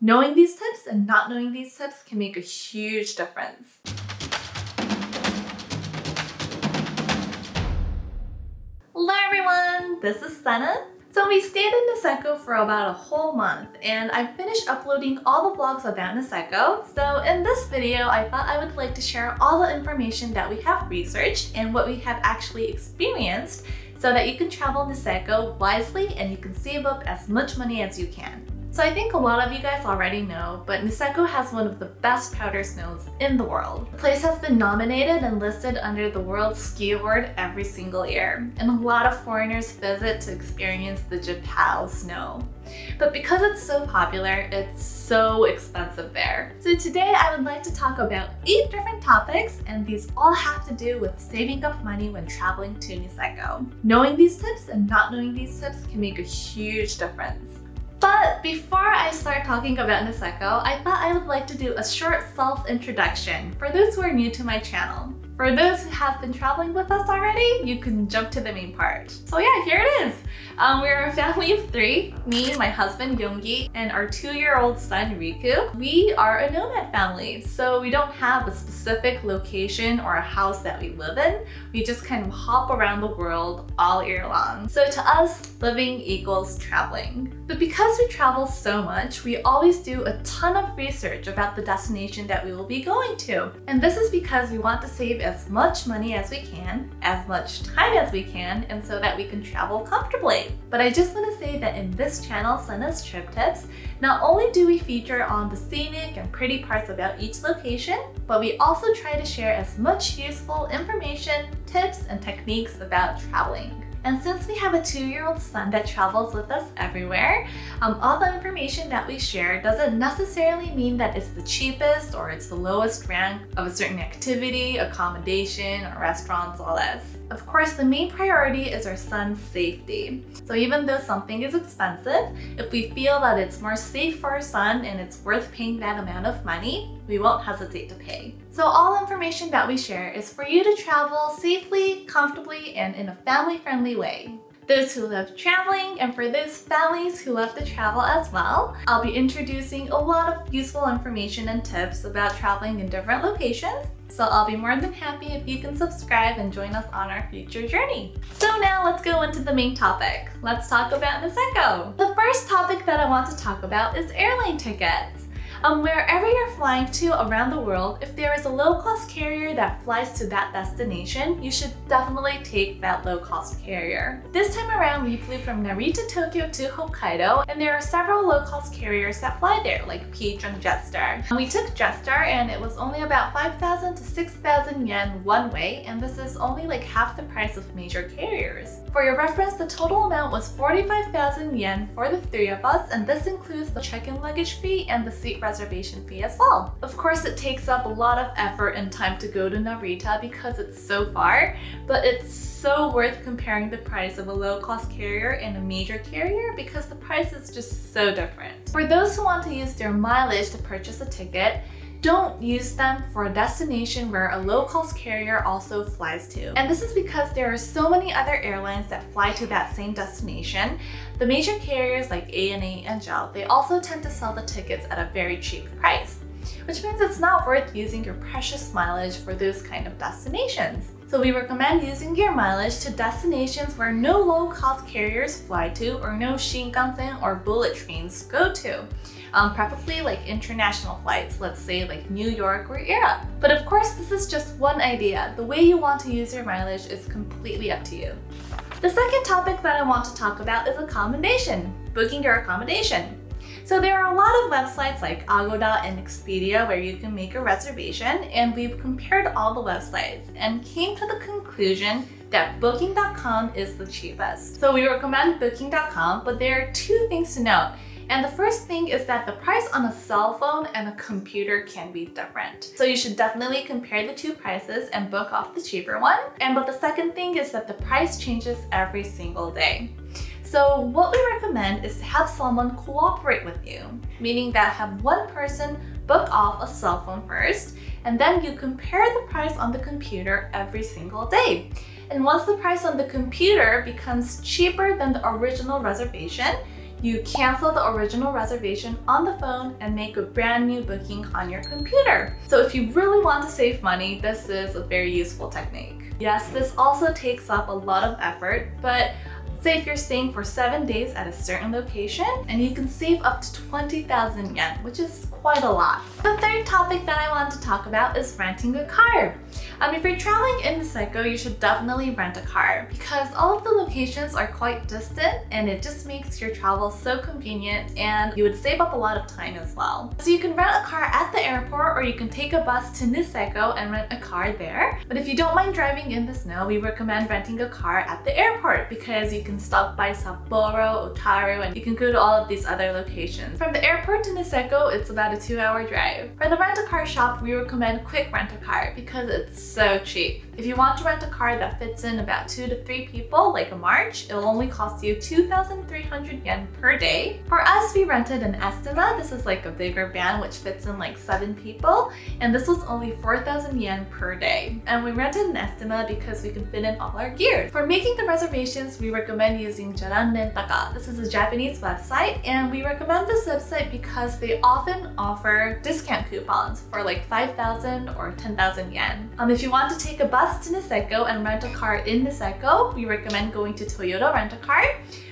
Knowing these tips and not knowing these tips can make a huge difference. Hello everyone, this is Sena. So we stayed in Niseko for about a whole month, and I finished uploading all the vlogs about Niseko. So in this video, I thought I would like to share all the information that we have researched and what we have actually experienced so that you can travel Niseko wisely and you can save up as much money as you can. So I think a lot of you guys already know, but Niseko has one of the best powder snows in the world. The place has been nominated and listed under the World Ski Award every single year, and a lot of foreigners visit to experience the Japao snow. But because it's so popular, it's so expensive there. So today I would like to talk about 8 different topics, and these all have to do with saving up money when traveling to Niseko. Knowing these tips and not knowing these tips can make a huge difference. But before I start talking about Niseko, I thought I would like to do a short self-introduction for those who are new to my channel. For those who have been traveling with us already, you can jump to the main part. So yeah, here it is. We're a family of 3, me, my husband Yonggi, and our 2-year-old son Riku. We are a nomad family, so we don't have a specific location or a house that we live in. We just kind of hop around the world all year long. So to us, living equals traveling. But because we travel so much, we always do a ton of research about the destination that we will be going to. And this is because we want to save as much money as we can, as much time as we can, and so that we can travel comfortably. But I just want to say that in this channel, Sena's Trip Tips, not only do we feature on the scenic and pretty parts about each location, but we also try to share as much useful information, tips, and techniques about traveling. And since we have a 2-year-old son that travels with us everywhere, all the information that we share doesn't necessarily mean that it's the cheapest or it's the lowest rank of a certain activity, accommodation, or restaurants, all this. Of course, the main priority is our son's safety. So even though something is expensive, if we feel that it's more safe for our son and it's worth paying that amount of money, we won't hesitate to pay. So all information that we share is for you to travel safely, comfortably, and in a family-friendly way. Those who love traveling, and for those families who love to travel as well, I'll be introducing a lot of useful information and tips about traveling in different locations. So I'll be more than happy if you can subscribe and join us on our future journey. So now let's go into the main topic. Let's talk about Niseko. The first topic that I want to talk about is airline tickets. Wherever you're flying to around the world, if there is a low-cost carrier that flies to that destination, you should definitely take that low-cost carrier. This time around, we flew from Narita, Tokyo to Hokkaido, and there are several low-cost carriers that fly there, like Peach and Jetstar. We took Jetstar, and it was only about 5,000 to 6,000 yen one way, and this is only like half the price of major carriers. For your reference, the total amount was 45,000 yen for the 3 of us, and this includes the check-in luggage fee and the seat reservation fee as well. Of course, it takes up a lot of effort and time to go to Narita because it's so far, but it's so worth comparing the price of a low-cost carrier and a major carrier because the price is just so different. For those who want to use their mileage to purchase a ticket, don't use them for a destination where a low-cost carrier also flies to. And this is because there are so many other airlines that fly to that same destination. The major carriers like ANA and JAL, they also tend to sell the tickets at a very cheap price, which means it's not worth using your precious mileage for those kind of destinations. So we recommend using your mileage to destinations where no low-cost carriers fly to or no Shinkansen or bullet trains go to. Preferably like international flights, let's say like New York or Europe. But of course, this is just one idea. The way you want to use your mileage is completely up to you. The second topic that I want to talk about is accommodation, booking your accommodation. So there are a lot of websites like Agoda and Expedia where you can make a reservation, and we've compared all the websites and came to the conclusion that Booking.com is the cheapest. So we recommend Booking.com, but there are 2 things to note. And the first thing is that the price on a cell phone and a computer can be different. So you should definitely compare the 2 prices and book off the cheaper one. But the second thing is that the price changes every single day. So what we recommend is to have someone cooperate with you, meaning that have one person book off a cell phone first, and then you compare the price on the computer every single day. And once the price on the computer becomes cheaper than the original reservation, You cancel the original reservation on the phone and make a brand new booking on your computer. So if you really want to save money, this is a very useful technique. Yes, this also takes up a lot of effort, but say if you're staying for 7 days at a certain location, and you can save up to 20,000 yen, which is quite a lot. The third topic that I want to talk about is renting a car. If you're traveling in Niseko, you should definitely rent a car because all of the locations are quite distant and it just makes your travel so convenient and you would save up a lot of time as well. So you can rent a car at the airport or you can take a bus to Niseko and rent a car there. But if you don't mind driving in the snow, we recommend renting a car at the airport because you can stop by Sapporo, Otaru, and you can go to all of these other locations. From the airport to Niseko, it's about a 2-hour drive. For the rent-a-car shop, we recommend Quick Rent-A-Car because it's so cheap. If you want to rent a car that fits in about 2 to 3 people, like a March, it'll only cost you 2,300 yen per day. For us, we rented an Estima. This is like a bigger van which fits in like 7 people, and this was only 4,000 yen per day. And we rented an Estima because we can fit in all our gear. For making the reservations, we recommend using Rent Taka. This is a Japanese website, and we recommend this website because they often offer discount coupons for like 5,000 or 10,000 yen. If you want to take a bus to Niseko and rent a car in Niseko, we recommend going to Toyota Rent-A-Car,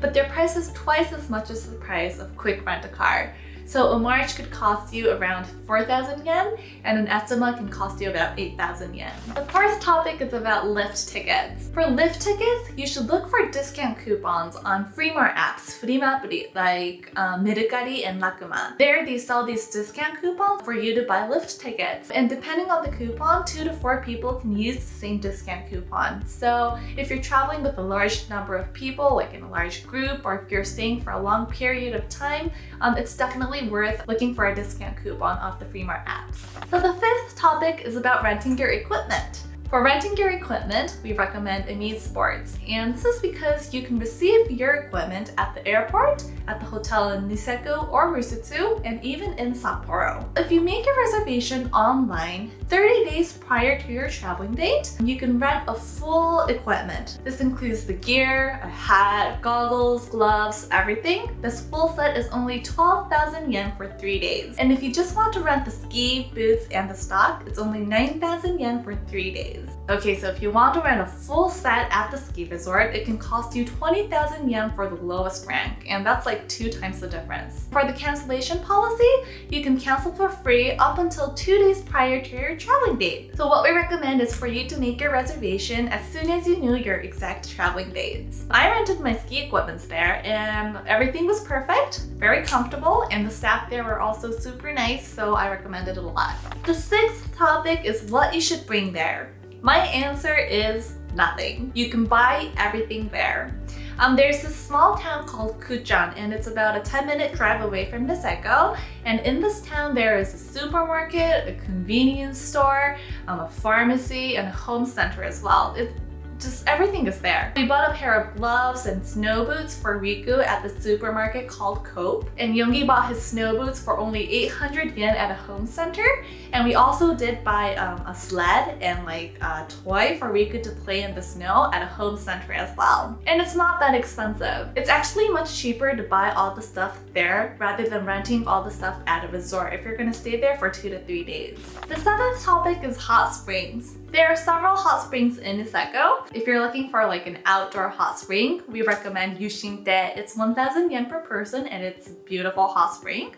but their price is twice as much as the price of Quick Rent-A-Car. So a March could cost you around 4,000 yen and an Estima can cost you about 8,000 yen. The fourth topic is about lift tickets. For lift tickets, you should look for discount coupons on Freemart apps, Furima Apuri, like Mercari and Rakuma. There they sell these discount coupons for you to buy lift tickets. And depending on the coupon, 2 to 4 people can use the same discount coupon. So if you're traveling with a large number of people, like in a large group, or if you're staying for a long period of time, it's definitely worth looking for a discount coupon off the Freemart apps. So the fifth topic is about renting your equipment. For renting your equipment, we recommend Amiz Sports, and this is because you can receive your equipment at the airport, at the hotel in Niseko or Rusutsu, and even in Sapporo. If you make your reservation online 30 days prior to your traveling date, you can rent a full equipment. This includes the gear, a hat, goggles, gloves, everything. This full set is only 12,000 yen for 3 days. And if you just want to rent the ski, boots, and the stock, it's only 9,000 yen for 3 days. Okay, so if you want to rent a full set at the ski resort, it can cost you 20,000 yen for the lowest rank, and that's like 2 times the difference. For the cancellation policy, you can cancel for free up until 2 days prior to your traveling date. So what we recommend is for you to make your reservation as soon as you knew your exact traveling dates. I rented my ski equipment there, and everything was perfect, very comfortable, and the staff there were also super nice, so I recommend it a lot. The sixth topic is what you should bring there. My answer is nothing. You can buy everything there. There's this small town called Kuchan, and it's about a 10-minute drive away from Niseko. And in this town, there is a supermarket, a convenience store, a pharmacy, and a home center as well. Just everything is there. We bought a pair of gloves and snow boots for Riku at the supermarket called Cope, and Yongi bought his snow boots for only 800 yen at a home center. And we also did buy a sled and like a toy for Riku to play in the snow at a home center as well. And it's not that expensive. It's actually much cheaper to buy all the stuff there rather than renting all the stuff at a resort if you're gonna stay there for 2 to 3 days. The seventh topic is hot springs. There are several hot springs in Niseko. If you're looking for like an outdoor hot spring, we recommend Yushinte. It's 1,000 yen per person and it's a beautiful hot spring.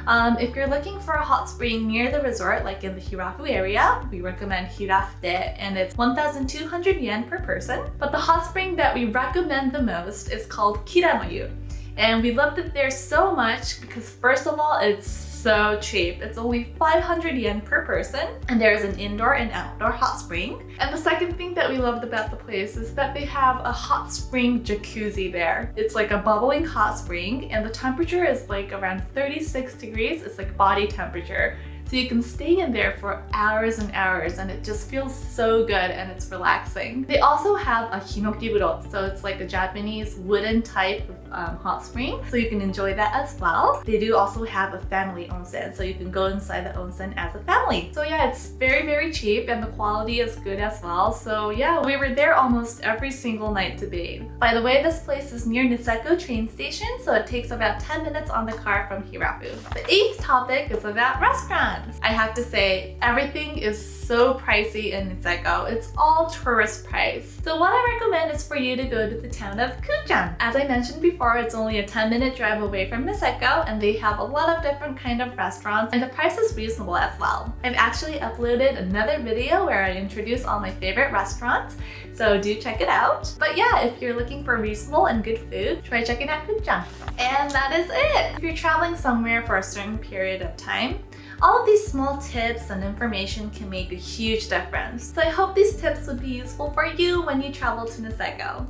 If you're looking for a hot spring near the resort, like in the Hirafu area, we recommend Hirafute and it's 1,200 yen per person. But the hot spring that we recommend the most is called Kiranoyu. And we loved it there so much because first of all, it's so cheap. It's only 500 yen per person, and there is an indoor and outdoor hot spring. And the second thing that we loved about the place is that they have a hot spring jacuzzi there. It's like a bubbling hot spring, and the temperature is like around 36 degrees. It's like body temperature. So you can stay in there for hours and hours and it just feels so good and it's relaxing. They also have a hinokiburo, so it's like a Japanese wooden type of hot spring, so you can enjoy that as well. They do also have a family onsen, so you can go inside the onsen as a family. So yeah, it's very cheap and the quality is good as well. So yeah, we were there almost every single night to bathe. By the way, this place is near Niseko train station, so it takes about 10 minutes on the car from Hirafu. The 8th topic is about restaurants. I have to say, everything is so pricey in Niseko. It's all tourist price. So what I recommend is for you to go to the town of Kuchan. As I mentioned before, it's only a 10-minute drive away from Niseko and they have a lot of different kind of restaurants and the price is reasonable as well. I've actually uploaded another video where I introduce all my favorite restaurants, so do check it out. But yeah, if you're looking for reasonable and good food, try checking out Kuchan. And that is it! If you're traveling somewhere for a certain period of time, all of these small tips and information can make a huge difference. So I hope these tips would be useful for you when you travel to Niseko.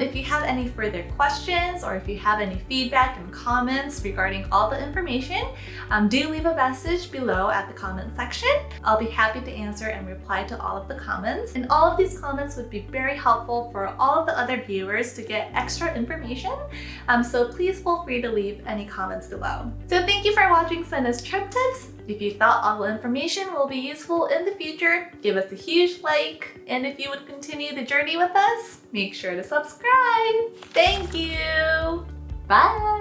If you have any further questions or if you have any feedback and comments regarding all the information, do leave a message below at the comment section. I'll be happy to answer and reply to all of the comments. And all of these comments would be very helpful for all of the other viewers to get extra information. So please feel free to leave any comments below. So thank you for watching Sena's Trip Tips. If you thought all the information will be useful in the future, give us a huge like. And if you would continue the journey with us, make sure to subscribe. Thank you. Bye.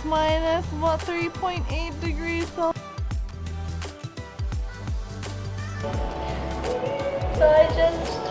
Minus about 3.8 degrees Celsius. So I just